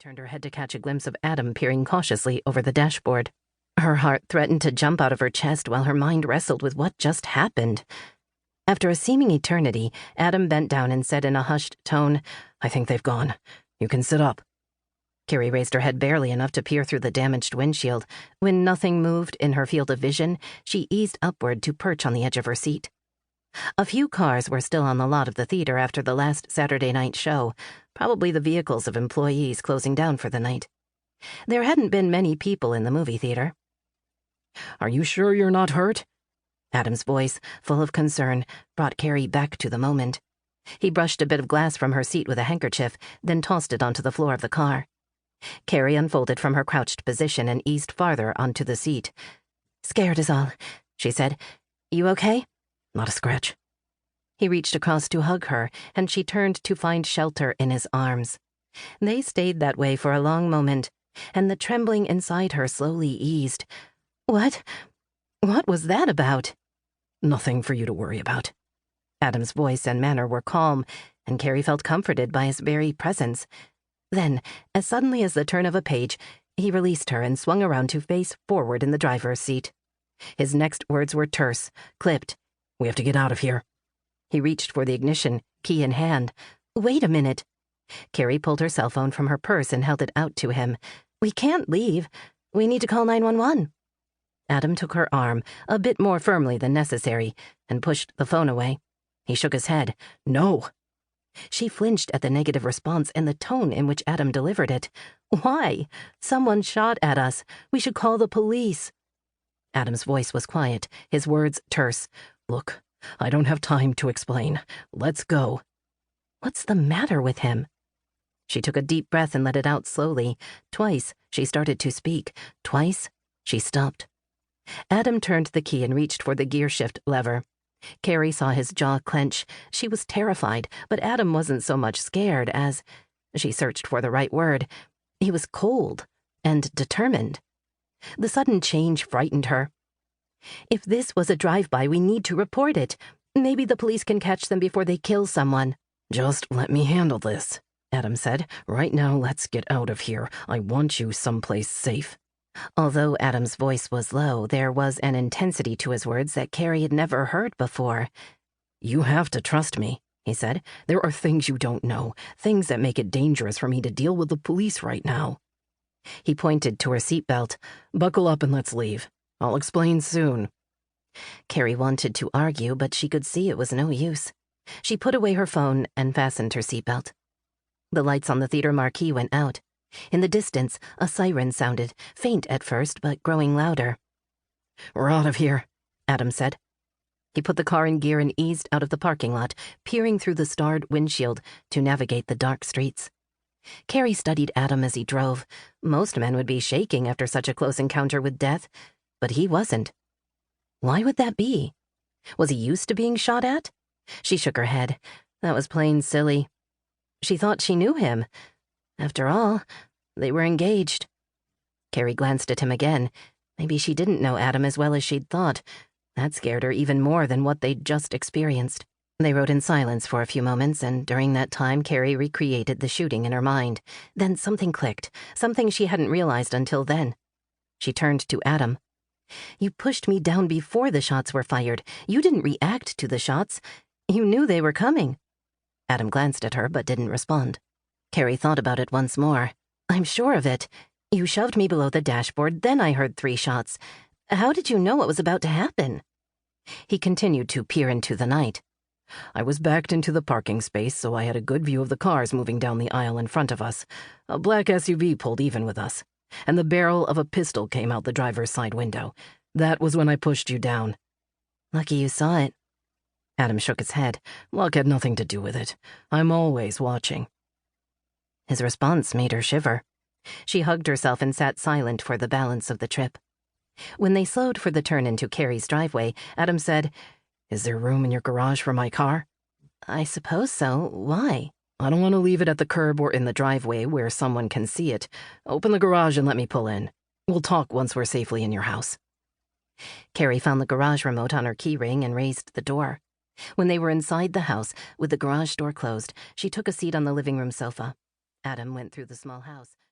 turned her head to catch a glimpse of Adam peering cautiously over the dashboard. Her heart threatened to jump out of her chest while her mind wrestled with what just happened. After a seeming eternity, Adam bent down and said in a hushed tone, "I think they've gone. You can sit up." Carrie raised her head barely enough to peer through the damaged windshield. When nothing moved in her field of vision, she eased upward to perch on the edge of her seat. A few cars were still on the lot of the theater after the last Saturday night show, probably the vehicles of employees closing down for the night. There hadn't been many people in the movie theater. "Are you sure you're not hurt?" Adam's voice, full of concern, brought Carrie back to the moment. He brushed a bit of glass from her seat with a handkerchief, then tossed it onto the floor of the car. Carrie unfolded from her crouched position and eased farther onto the seat. "Scared is all," she said. "You okay?" "Not a scratch." He reached across to hug her, and she turned to find shelter in his arms. They stayed that way for a long moment, and the trembling inside her slowly eased. What was that about? "Nothing for you to worry about." Adam's voice and manner were calm, and Carrie felt comforted by his very presence. Then, as suddenly as the turn of a page, he released her and swung around to face forward in the driver's seat. His next words were terse, clipped. "We have to get out of here." He reached for the ignition, key in hand. "Wait a minute." Carrie pulled her cell phone from her purse and held it out to him. "We can't leave. We need to call 911. Adam took her arm, a bit more firmly than necessary, and pushed the phone away. He shook his head. "No." She flinched at the negative response and the tone in which Adam delivered it. "Why? Someone shot at us. We should call the police." Adam's voice was quiet, his words terse. "Look, I don't have time to explain. Let's go." What's the matter with him? She took a deep breath and let it out slowly. Twice, she started to speak. Twice, she stopped. Adam turned the key and reached for the gear shift lever. Carrie saw his jaw clench. She was terrified, but Adam wasn't so much scared as... She searched for the right word. He was cold and determined. The sudden change frightened her. "If this was a drive-by, we need to report it. Maybe the police can catch them before they kill someone." "Just let me handle this," Adam said. "Right now, let's get out of here. I want you someplace safe." Although Adam's voice was low, there was an intensity to his words that Carrie had never heard before. "You have to trust me," he said. "There are things you don't know, things that make it dangerous for me to deal with the police right now." He pointed to her seatbelt. "Buckle up and let's leave. I'll explain soon." Carrie wanted to argue, but she could see it was no use. She put away her phone and fastened her seatbelt. The lights on the theater marquee went out. In the distance, a siren sounded, faint at first, but growing louder. "We're out of here," Adam said. He put the car in gear and eased out of the parking lot, peering through the starred windshield to navigate the dark streets. Carrie studied Adam as he drove. Most men would be shaking after such a close encounter with death, but he wasn't. Why would that be? Was he used to being shot at? She shook her head. That was plain silly. She thought she knew him. After all, they were engaged. Carrie glanced at him again. Maybe she didn't know Adam as well as she'd thought. That scared her even more than what they'd just experienced. They rode in silence for a few moments, and during that time, Carrie recreated the shooting in her mind. Then something clicked, something she hadn't realized until then. She turned to Adam. "You pushed me down before the shots were fired. You didn't react to the shots. You knew they were coming." Adam glanced at her but didn't respond. Carrie thought about it once more. "I'm sure of it. You shoved me below the dashboard, then I heard 3 shots. How did you know what was about to happen?" He continued to peer into the night. "I was backed into the parking space, so I had a good view of the cars moving down the aisle in front of us. A black SUV pulled even with us, and the barrel of a pistol came out the driver's side window. That was when I pushed you down." "Lucky you saw it." Adam shook his head. "Luck had nothing to do with it. I'm always watching." His response made her shiver. She hugged herself and sat silent for the balance of the trip. When they slowed for the turn into Carrie's driveway, Adam said, "Is there room in your garage for my car?" "I suppose so. Why?" "I don't want to leave it at the curb or in the driveway where someone can see it. Open the garage and let me pull in. We'll talk once we're safely in your house." Carrie found the garage remote on her key ring and raised the door. When they were inside the house, with the garage door closed, she took a seat on the living room sofa. Adam went through the small house.